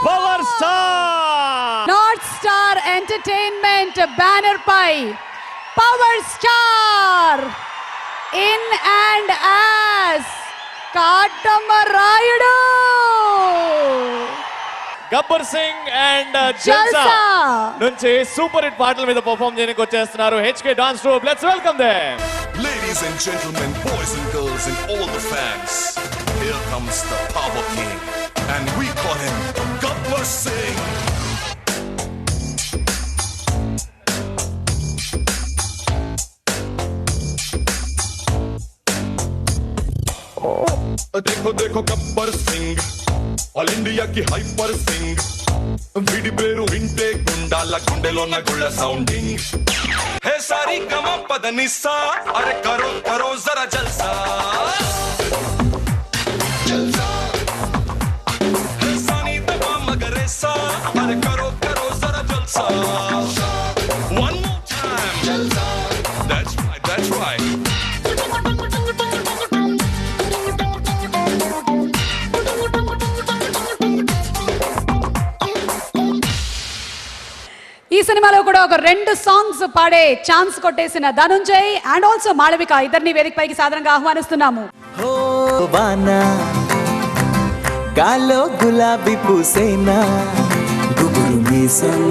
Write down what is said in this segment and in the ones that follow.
Power star north star entertainment banner పై power star in and as Katamarayudu Gabbar Singh and Jalsa నుంచి super hit పాటల మీద perform చేయడానికి వచ్చేస్తున్నారు HK dance troupe. Let's welcome them. Ladies and gentlemen, boys and girls and all the fans, here comes the Power King and we call him Gabbar Singh. देखो देखो Gabbar Singh all India की hyper Singh विडी Peru विंटे गुंडाला गुंडेलोन गुళ్ళ sounding है सारी गमा पदनिसा अरे करो करो जरा जलसा जलसा है सानी दबा मगरेसा अरे करो करो जरा जलसा one more time जलसा that's right ఈ సినిమాలో కూడా ఒక 2 సాంగ్స్ పాడే ఛాన్స్ కొట్టేసిన ధనుంజయ్ అండ్ ఆల్సో మాళవిక ఇద్దరిని వేదికపైకి సాదరంగా ఆహ్వానిస్తున్నాము. గాలో గులాబీ పూసేనా గుబురు మీసం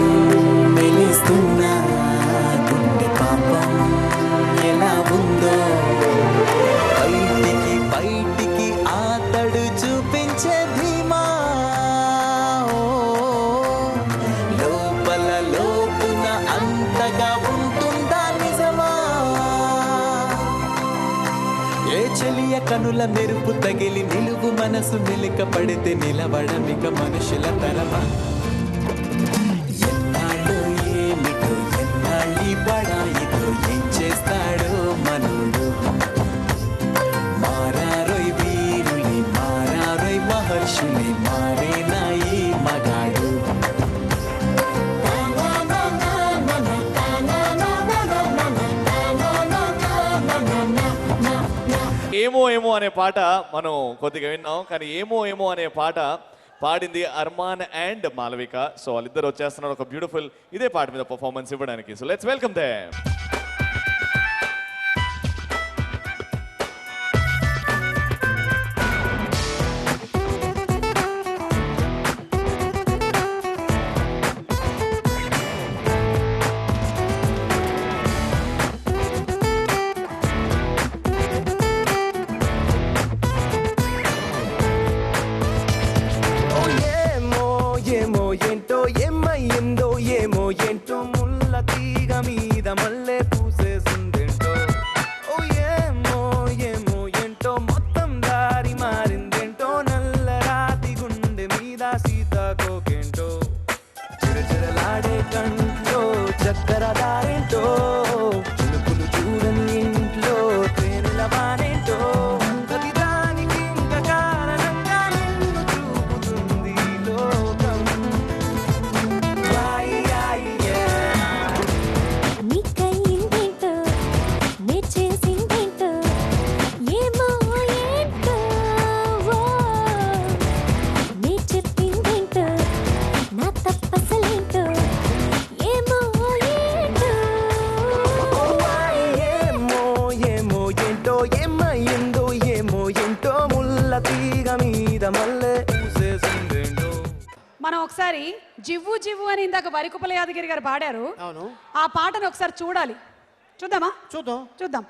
మెలిస్తున్నా గుండె పాపం ఎలా ఉందో బయటికి ఆతడు చూపించే ధీమా లోపున అంతగా ఉంటుందా నిజమా ఏ చెలియ కనుల మెరుపు తగిలి నిలువు మనసు మెలిక పడితే నిలబడమిక మనుషుల తరమా ఎన్నాళ్ళు ఏమిటో ఎన్నాళ్ళి బడాయితో ఏం చేస్తాడో మనుడు మారారోయ్ వీరులే మారారోయ్ మహర్షులే మారేనా ఈ మగాడు ఏమో ఏమో అనే పాట మనం కొద్దిగా విన్నాం, కానీ ఏమో ఏమో అనే పాట పాడింది అర్మాన్ అండ్ మాలవిక. సో వాళ్ళిద్దరు వచ్చేస్తున్నారు ఒక బ్యూటిఫుల్ ఇదే పాట మీద పర్ఫార్మెన్స్ ఇవ్వడానికి. So let's welcome them. మనం ఒకసారి జివ్వు జివ్వు అని ఇందాక వరికుపల యాదగిరి గారు పాడారు. ఆ పాటను ఒకసారి చూడాలి. చూద్దామా? చూద్దాం.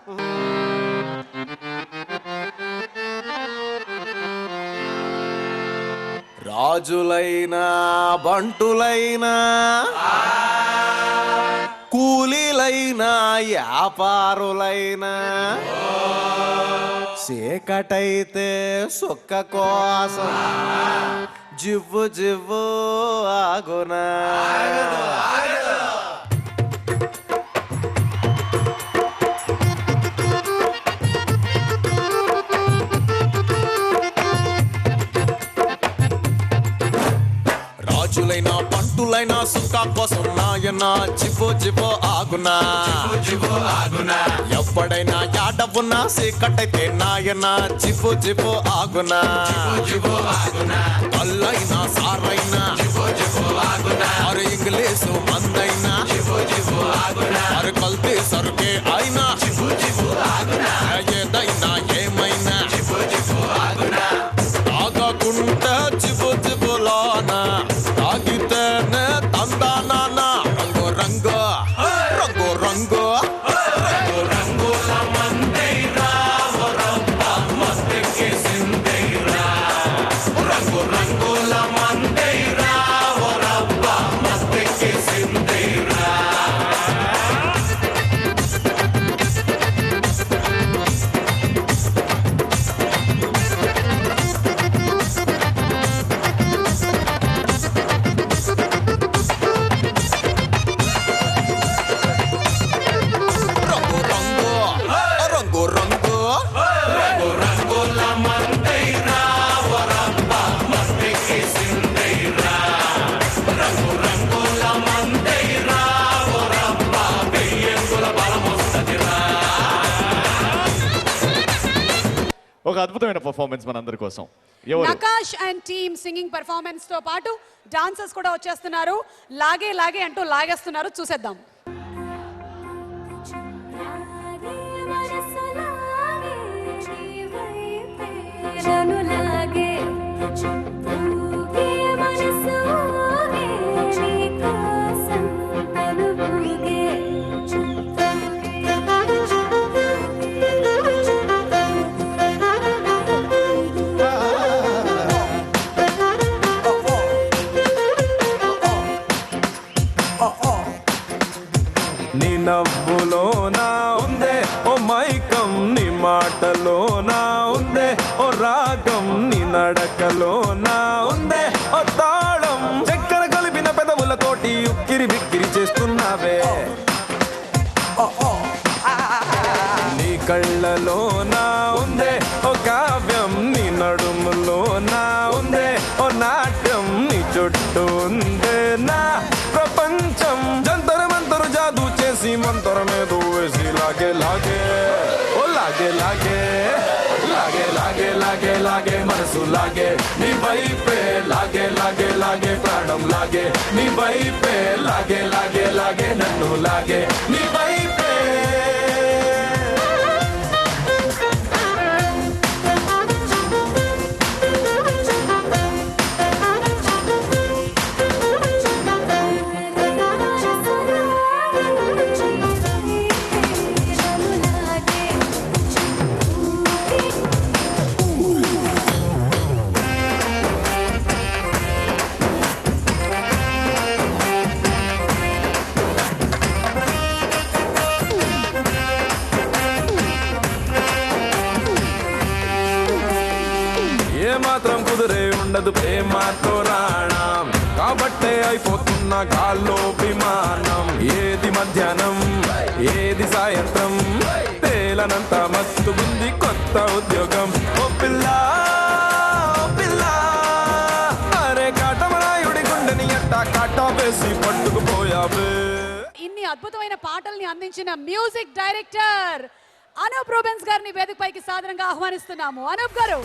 రాజులైనా బంటులైనా కూలీలైనా వ్యాపారులైనా చీకటైతే సుక్క కోసం జివ్వు జివ్వు ఆగునా రాజులైనా పంటులైనా సుక్క కోసం నాయన జివ్వు జివ్వు ఆగునా ఎప్పుడైనా యాడవున్నా చీకటైతే నాయన జివ్వు జివ్వు ఆగునా కల్లైనా సారైనా తాగుతుంటే చిబు చిబులోన తాగితేనే తందానాన రంగు రంగు రంగు రంగు రంగు రంగుల మందైరా వరబ్బ మస్తెక్కేసిందైరా రంగు రంగుల మందైరా వరబ్బ మస్తెక్కేసిందైరా రంగు రంగు రంగు రంగుల మందైరా వరబ్బ మస్తెక్కేసిందైరా రంగు రంగుల మందైరా వరబ్బ వెయ్యంగుల బలమొస్తదిరా ఒక అద్భుతమైన పర్ఫార్మెన్స్ మనందరి కోసం. ఎవరు? Nakash and team singing performance తో పాటు డాన్సర్స్ కూడా వచ్చేస్తున్నారు. లాగే లాగే అంటూ లాగేస్తున్నారు, చూసేద్దాం. నీ నవ్వులోనా ఉందే ఓ మైకం, నీ మాటలోనా ఉందే ఓ రాగం, నీ నడకలోనా ఉందే ఓ తాళం, చక్కెర కలిపిన పెదవులతోటి ఉక్కిరి బిక్కిరి చేస్తున్నావే. నీ కళ్ళలోనా ఉందే ఓ కావ్యం, నీ నడుములోనా ఉందే ఓ నాట్యం, నీ చుట్టూ ఉందే నా ప్రపంచం, జంతర మంతర జాదూ చేసి మంతరమేదో వేసి లాగే లాగే ఓ లాగే లాగే లాగే లాగే లాగే లాగే మనసు లాగే నీ వైపే లాగే లాగే లాగే ప్రాణం లాగే నీ వైపే లాగే లాగే లాగే నన్ను లాగే నీ వైపే. ఏ మాత్రం కుదిరే ఉండదు ప్రేమతో రాణం, కాబట్టే అయిపోతున్న గాల్లో విమానం, ఏది మధ్యాహ్నం ఏది సాయంత్రం తేలనంత మస్తు ఉంది కొత్త ఉద్యోగం. ఓ పిల్ల ఓ పిల్ల అరే కాటమరాయుడి గుండెని ఎట్టా కాటా వేసి పట్టుకుపోయావే. ఇన్ని అద్భుతమైన పాటల్ని అందించిన మ్యూజిక్ డైరెక్టర్ అనూప్ రూబెన్స్ గారిని వేదికపైకి సాదరంగా ఆహ్వానిస్తున్నాము. అనూప్ గారు.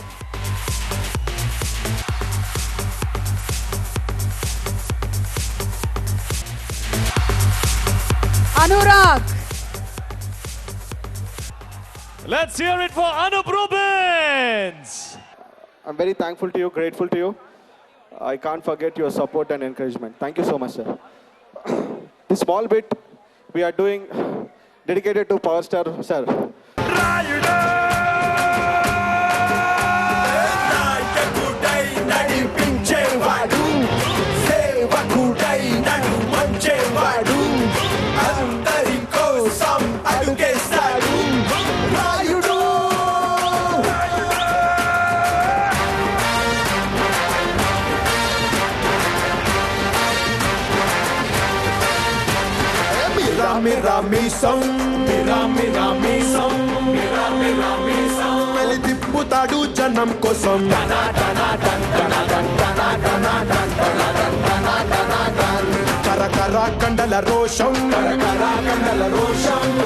Anurag. Let's hear it for Anup Rubens. I'm very thankful to you, grateful to you. I can't forget your support and encouragement. Thank you so much, sir. This small bit we are doing dedicated to Power Star, sir. మెలి తిప్పుతాడు జనం కోసం, కరకర కండల రోషం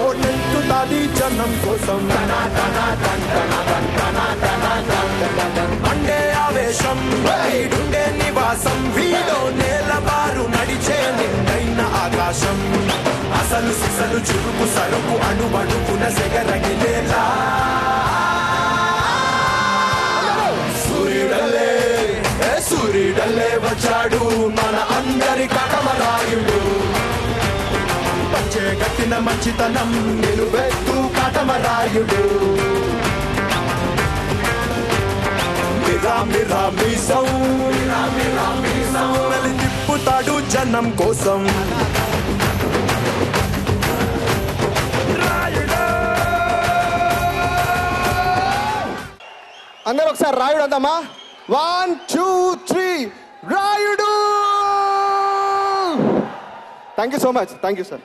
ఓటెత్తుతాది జనం కోసం, Monday ఆవేశం వీడుండే నివాసం, వీడో నేలబారు నడిచే నిండైన ఆకాశం, అసలు సిసలు చురుకు సరుకు అణువణుకున సెగరగిలేలా సూర్యుడలే వచ్చాడు మన అందరి కాటమరాయుడు. పంచే గట్టిన మంచితనం నిలువెత్తు కాటమరాయుడు. మిరా మిరా మీసం నలి తిప్పుతాడు జనం కోసం. అందరూ ఒకసారి రాయుడు అందామా? 1 2 3 Rayudu. Thank you so much. Thank you sir.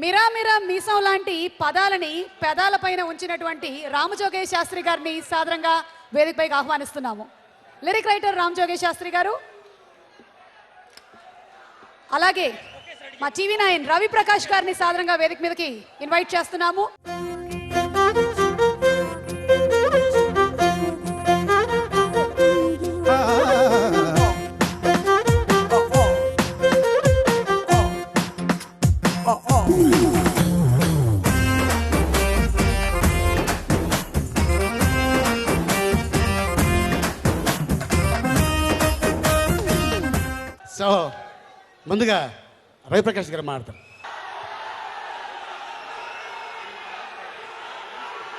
మిరా మిరా మీసం లాంటి పదాలని పెదాలపైన ఉంచినటువంటి రామజోగేష్ శాస్త్రి గారిని సాదరంగా వేదికపైకి ఆహ్వానిస్తున్నాము. లిరిక్ రైటర్ రామజోగేష్ శాస్త్రి గారు, అలాగే మా TV9 రవి ప్రకాష్ గారిని సాదరంగా వేదిక మీదకి ఇన్వైట్ చేస్తున్నాము. సో ముందుగా రవిప్రకాష్ గారు మాట్లాడతారు.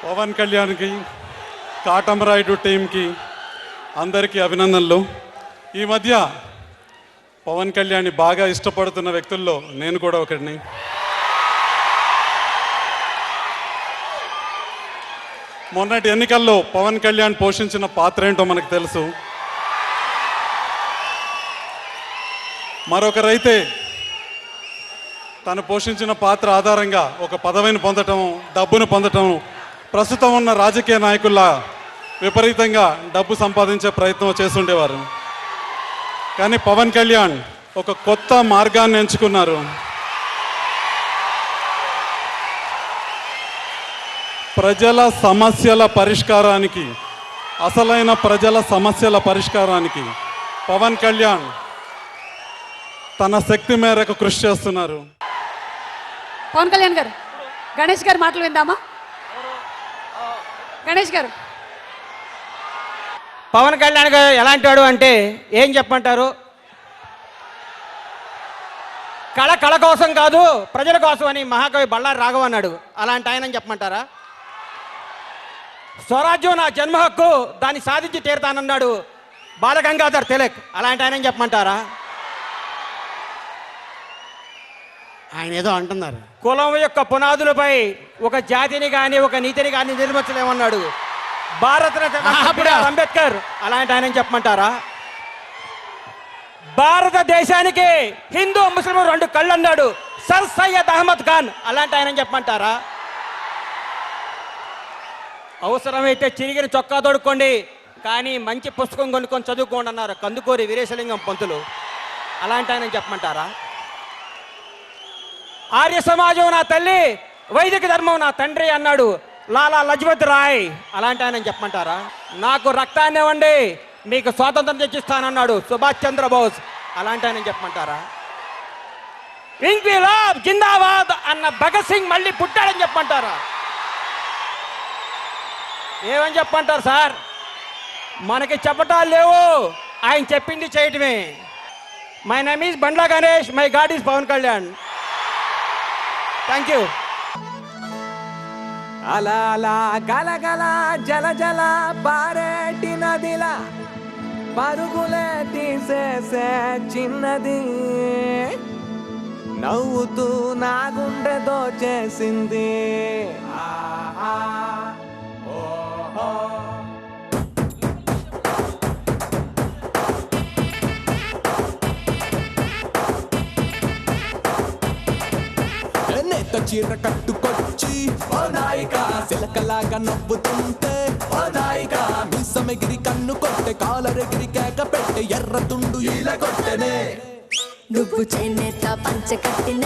పవన్ కళ్యాణ్కి, కాటమరాయుడు టీంకి అందరికీ అభినందనలు. ఈ మధ్య పవన్ కళ్యాణ్ని బాగా ఇష్టపడుతున్న వ్యక్తుల్లో నేను కూడా ఒకడిని. మొన్నటి ఎన్నికల్లో పవన్ కళ్యాణ్ పోషించిన పాత్ర ఏంటో మనకు తెలుసు. మరొకరైతే తను పోషించిన పాత్ర ఆధారంగా ఒక పదవిని పొందటం, డబ్బును పొందటం, ప్రస్తుతం ఉన్న రాజకీయ నాయకుల్లా విపరీతంగా డబ్బు సంపాదించే ప్రయత్నం చేస్తుండేవారు. కానీ పవన్ కళ్యాణ్ ఒక కొత్త మార్గాన్ని ఎంచుకున్నారు. ప్రజల సమస్యల పరిష్కారానికి, అసలైన ప్రజల సమస్యల పరిష్కారానికి పవన్ కళ్యాణ్ తన శక్తి మేరకు కృషి చేస్తున్నారు. పవన్ కళ్యాణ్ గారు, గణేష్ గారు మాటలు విందామా? గణేష్ గారు, పవన్ కళ్యాణ్ గారు ఎలాంటి వాడు అంటే ఏం చెప్పమంటారు? కళ కోసం కాదు, ప్రజల కోసం అని మహాకవి బళ్ళారి రాఘవ అన్నాడు. అలాంటి ఆయన చెప్పమంటారా? స్వరాజ్యం నా జన్మ హక్కు, దాన్ని సాధించి తీరుతానన్నాడు బాలగంగాధర్ తిలక్. అలాంటి ఆయన చెప్పమంటారా? ఆయన ఏదో అంటున్నారు. కులం యొక్క పునాదులపై ఒక జాతిని కానీ ఒక నీతిని కానీ నిర్మించలేమన్నాడు భారతరత్న అంబేద్కర్. అలాంటి ఆయన చెప్పమంటారా? భారతదేశానికి హిందూ ముస్లిం 2 కళ్ళు అన్నాడు సర్ సయ్యద్ అహ్మద్ ఖాన్. అలాంటి ఆయన చెప్పమంటారా? అవసరమైతే చిరిగిన చొక్కా తోడుకోండి, కానీ మంచి పుస్తకం కొనుక్కొని చదువుకోండి అన్నారు కందుకూరి వీరేశలింగం పంతులు. అలాంటి ఆయన చెప్పమంటారా? ఆర్య సమాజం నా తల్లి, వైదిక ధర్మం నా తండ్రి అన్నాడు లాలా లజపత్ రాయ్. అలాంటి ఆయన చెప్పమంటారా? నాకు రక్తాన్ని ఇవ్వండి, మీకు స్వాతంత్రం తెచ్చిస్తానన్నాడు సుభాష్ చంద్రబోస్. అలాంటి ఆయన చెప్పమంటారా? ఇంక్విలాబ్ జిందాబాద్ అన్న భగత్ సింగ్ మళ్ళీ పుట్టాడని చెప్పమంటారా? ఏమని చెప్పంటారు సార్? మనకి చెప్పటాలు లేవు, ఆయన చెప్పింది చేయటమే. My name is Bandla Ganesh, my god is Pawan Kalyan. Thank you. అలా అలా గలగల జల జల పారేటి నదిలా పరుగులే తీసేసే చిన్నది, నవ్వుతూ నా గుండె దోచేసింది. నేత చీర కట్టుకొచ్చి ఓ నాయిక సిలకలాగా నవ్వుతుంటే ఓ నాయిక మిసమెగిరి కన్ను కొట్టే కాలరెగిరి కేక పెట్టే ఎర్ర తుండు ఇలా కొట్టనే. నువ్వు చేనేత పంచ కట్టిన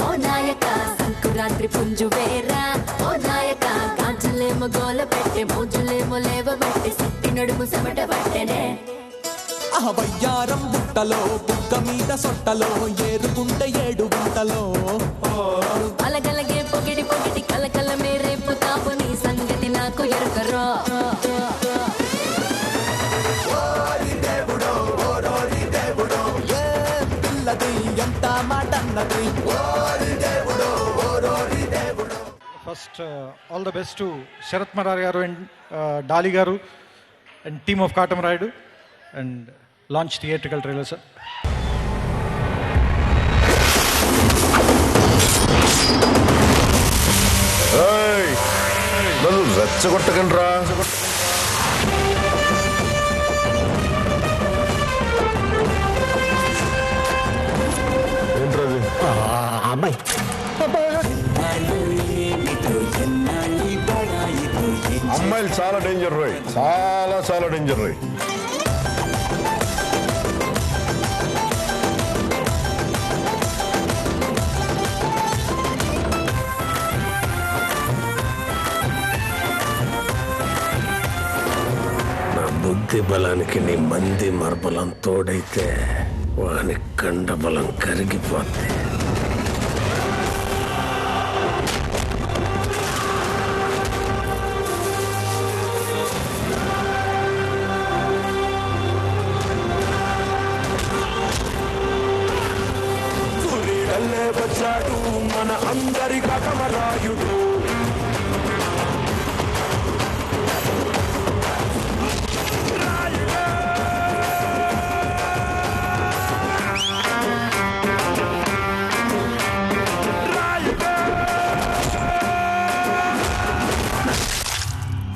ఓ నాయక సంకురాత్రి పుంజు వేరా ఓ నాయక గాజులేమో గోల పెట్టే మోజులేమో లేవబట్టే సిట్టి నడుము సమట పట్టెనే. వయ్యారం బుట్టలో బుక్క మీద సొట్టలో ఏరుకుంటే 7 గుంటలో అలగలగే పొగిడి పొగిడి కలకల మేరేపు తాపు నీ సంగతి నాకు ఎరుకరో. దేవుడో ఉన్నది ఎంత మాట అన్నది ఓరి దేవుడో ఓరోరి దేవుడో. First all the best to Sharath Marar garu and Dolly garu and team of Katamarayudu and launch theatrical trailer sir. నన్ను రెచ్చగొట్టకండి రా. ఏంట్రది అమ్మాయి అమ్మాయిలు చాలా డేంజర్ రోయ్, చాలా చాలా డేంజర్ రోయ్. నా బుద్ధి బలానికి నీ మంది మరబలం తోడైతే వాని కండబలం కరిగిపోద్ది. సూర్యుడల్లే వచ్చాడు మన అందరి కాటమరాయుడు.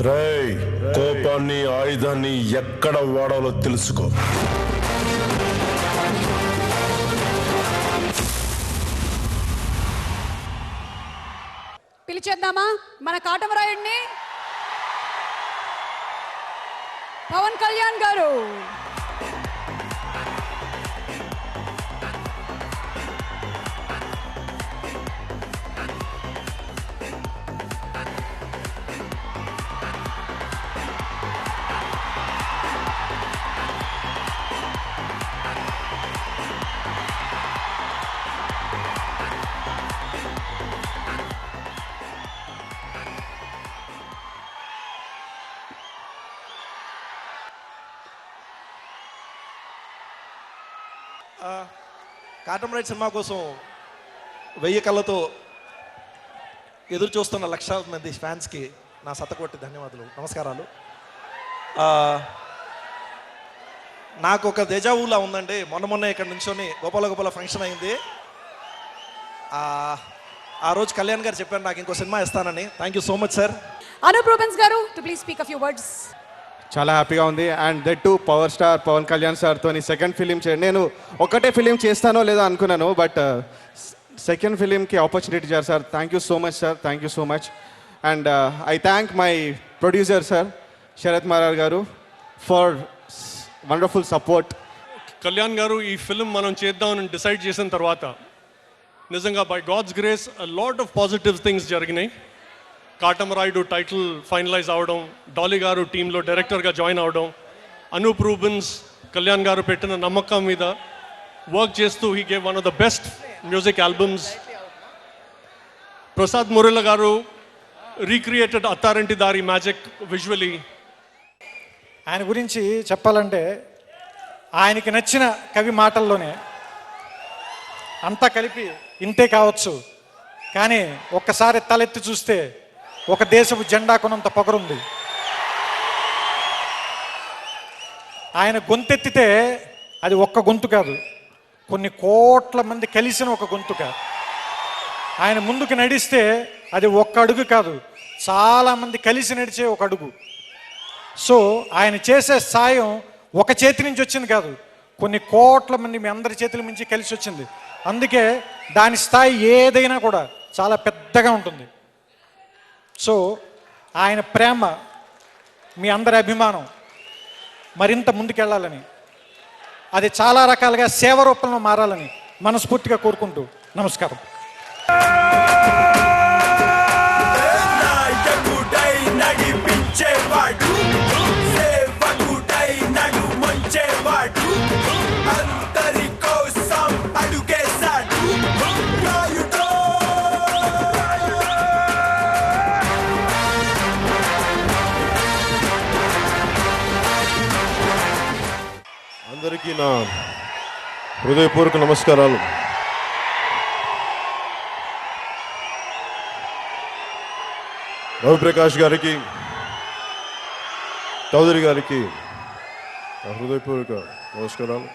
రేయ్, కోపాన్ని ఆయుధాన్ని ఎక్కడ వాడాలో తెలుసుకో. పిలిచేద్దామా మన కాటమరాయుడిని? పవన్ కళ్యాణ్ గారు. కాటమరాయుడు సినిమా కోసం 1000 కళ్ళతో ఎదురు చూస్తున్న లక్షలాది మంది ఫ్యాన్స్కి నా శతకోటి ధన్యవాదాలు, నమస్కారాలు. నాకు ఒక దేజావులా ఉందండి. మొన్న ఇక్కడ నుంచొని గోపాల ఫంక్షన్ అయింది. ఆ రోజు కళ్యాణ్ గారు చెప్పారు నాకు ఇంకో సినిమా ఇస్తానని. Thank you so much sir. Anup Rubens garu to please speak a few words. చాలా హ్యాపీగా ఉంది. And that to power star Pawan Kalyan సార్తో సెకండ్ ఫిలిం నేను ఒకటే ఫిలిం చేస్తానో లేదో అనుకున్నాను, బట్ సెకండ్ ఫిలింకి ఆపర్చునిటీ ఇచ్చారు sir. Thank you so much sir, thank you so much. And I thank my producer sir Sharath Marar garu for wonderful support. Kalyan గారు ఈ ఫిల్మ్ మనం చేద్దామని డిసైడ్ చేసిన తర్వాత నిజంగా by God's grace lot of positive things జరిగినాయి. కాటమరాయుడు టైటిల్ ఫైనలైజ్ అవడం, డాలీ గారు టీంలో డైరెక్టర్గా జాయిన్ అవడం, అనూప్ రూబెన్స్ కళ్యాణ్ గారు పెట్టిన నమ్మకం మీద వర్క్ చేస్తూ he gave one of the best music albums. Prasad Murali గారు రీక్రియేటెడ్ అత్తారింటి దారి మ్యాజిక్ విజువలీ. ఆయన గురించి చెప్పాలంటే ఆయనకి నచ్చిన కవి మాటల్లోనే అంతా కలిపి ఇంతే కావచ్చు, కానీ ఒక్కసారి తలెత్తి చూస్తే ఒక దేశపు జెండా కొనంత పొగరుంది. ఆయన గొంతెత్తితే అది ఒక్క గొంతు కాదు, కొన్ని కోట్ల మంది కలిసిన ఒక గొంతుక. ఆయన ముందుకు నడిస్తే అది ఒక్క అడుగు కాదు, చాలామంది కలిసి నడిచే ఒక అడుగు. సో ఆయన చేసే సాయం ఒక చేతి నుంచి వచ్చింది కాదు, కొన్ని కోట్ల మంది మీ అందరి చేతుల నుంచి కలిసి వచ్చింది. అందుకే దాని స్థాయి ఏదైనా కూడా చాలా పెద్దగా ఉంటుంది. సో ఆయన ప్రేమ, మీ అందరి అభిమానం మరింత ముందుకెళ్ళాలని, అది చాలా రకాలుగా సేవ రూపంలో మారాలని మనస్ఫూర్తిగా కోరుకుంటూ నమస్కారం. అందరికీ నా హృదయపూర్వక నమస్కారాలు. రవిప్రకాష్ గారికి, చౌదరి గారికి హృదయపూర్వక నమస్కారాలు.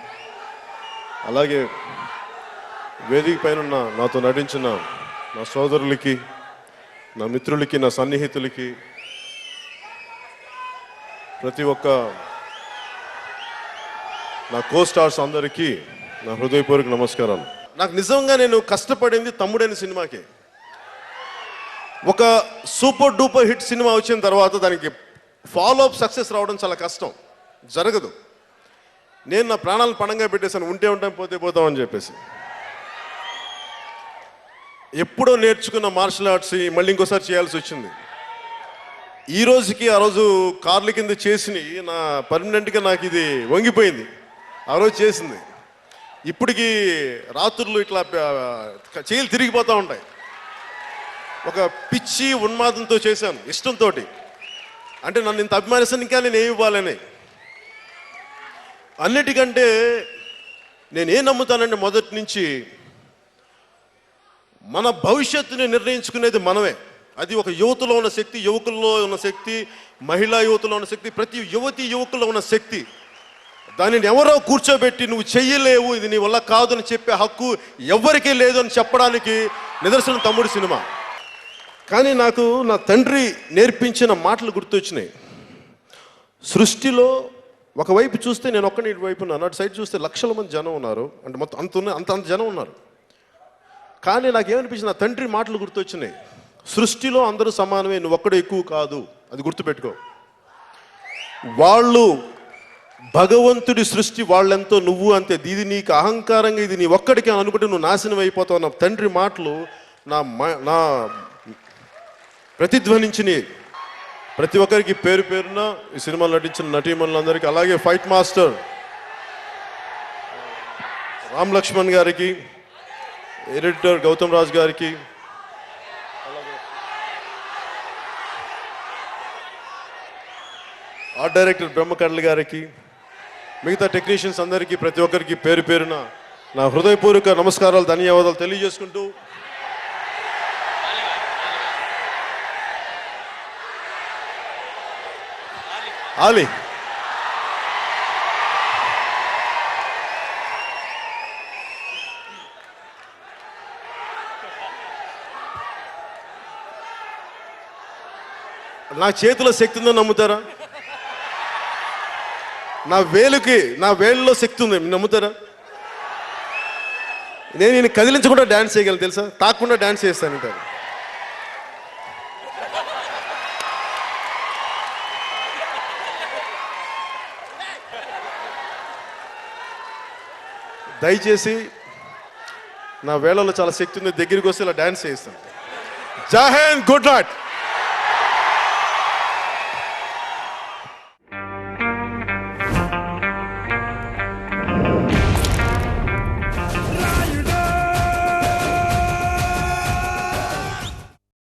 అలాగే వేదిక పైన నాతో నటించిన నా సోదరులకి, నా మిత్రులకి, నా సన్నిహితులకి, ప్రతి ఒక్క నా కో స్టార్స్ అందరికీ నా హృదయపూర్వక నమస్కారాలు. నాకు నిజంగా నేను కష్టపడింది తమ్ముడైన సినిమాకి. ఒక సూపర్ డూపర్ హిట్ సినిమా వచ్చిన తర్వాత దానికి ఫాలో అప్ సక్సెస్ రావడం చాలా కష్టం, జరగదు. నేను నా ప్రాణాలను పణంగా పెట్టేశాను, ఉంటే ఉంటాం పోతే పోతామని చెప్పేసి. ఎప్పుడో నేర్చుకున్న మార్షల్ ఆర్ట్స్ మళ్ళీ ఇంకోసారి చేయాల్సి వచ్చింది. ఈ రోజుకి ఆ రోజు కార్ల కింద చేసి నా పర్మనెంట్గా నాకు ఇది వంగిపోయింది. ఆ రోజు చేసింది ఇప్పటికి రాత్రులు ఇట్లా చేతులు తిరిగిపోతూ ఉంటాయి. ఒక పిచ్చి ఉన్మాదంతో చేశాను, ఇష్టంతో. అంటే నన్ను ఇంత అభిమానిస్తాను, ఇంకా నేను ఏమి ఇవ్వాలని. అన్నిటికంటే నేనేం నమ్ముతానంటే మొదటి నుంచి మన భవిష్యత్తుని నిర్ణయించుకునేది మనమే. అది ఒక యువతలో ఉన్న శక్తి, యువకుల్లో ఉన్న శక్తి, మహిళా యువతలో ఉన్న శక్తి, ప్రతి యువతి యువకుల్లో ఉన్న శక్తి. దానిని ఎవరో కూర్చోబెట్టి నువ్వు చెయ్యలేవు, ఇది నీ వల్ల కాదు అని చెప్పే హక్కు ఎవరికీ లేదు అని చెప్పడానికి నిదర్శనం తమ్ముడు సినిమా. కానీ నాకు నా తండ్రి నేర్పించిన మాటలు గుర్తొచ్చినాయి. సృష్టిలో ఒకవైపు చూస్తే నేను ఒక్కని వైపు ఉన్నాను, అటు సైడ్ చూస్తే లక్షల మంది జనం ఉన్నారు, అంటే మొత్తం అంత జనం ఉన్నారు. కానీ నాకేమనిపించింది, నా తండ్రి మాటలు గుర్తొచ్చినాయి. సృష్టిలో అందరూ సమానమే, నువ్వు ఒక్కడే ఎక్కువ కాదు, అది గుర్తుపెట్టుకో. వాళ్ళు భగవంతుడి సృష్టి, వాళ్ళెంతో నువ్వు అంతే. ఇది నీకు అహంకారంగా ఇది నీ ఒక్కడికి అని అనుకుంటే నువ్వు నాశనం అయిపోతావు. నా తండ్రి మాటలు నా ప్రతిధ్వనించినాయి. ప్రతి ఒక్కరికి పేరు పేరున ఈ సినిమాలో నటించిన నటీమణులందరికీ, అలాగే ఫైట్ మాస్టర్ రామ్ లక్ష్మణ్ గారికి, ఎడిటర్ గౌతమ్ రాజ్ గారికి, ఆర్ట్ డైరెక్టర్ బ్రహ్మకర్ల గారికి, మిగతా టెక్నీషియన్స్ అందరికీ, ప్రతి ఒక్కరికి పేరు పేరున నా హృదయపూర్వక నమస్కారాలు, ధన్యవాదాలు తెలియజేసుకుంటూ, ఆలీ నా చేతిలో శక్తి ఉందని నమ్ముతారా? నా వేళ్ళలో శక్తి ఉంది, నమ్ముతారా? నేను కదిలించకుండా డాన్స్ చేయగలను తెలుసా, తాకుండా డాన్స్ చేస్తానంటారు. దయచేసి నా వేళలో చాలా శక్తి ఉంది, దగ్గరికి వస్తే ఇలా డాన్స్ చేస్తాను. జై హింద్, గుడ్ నైట్.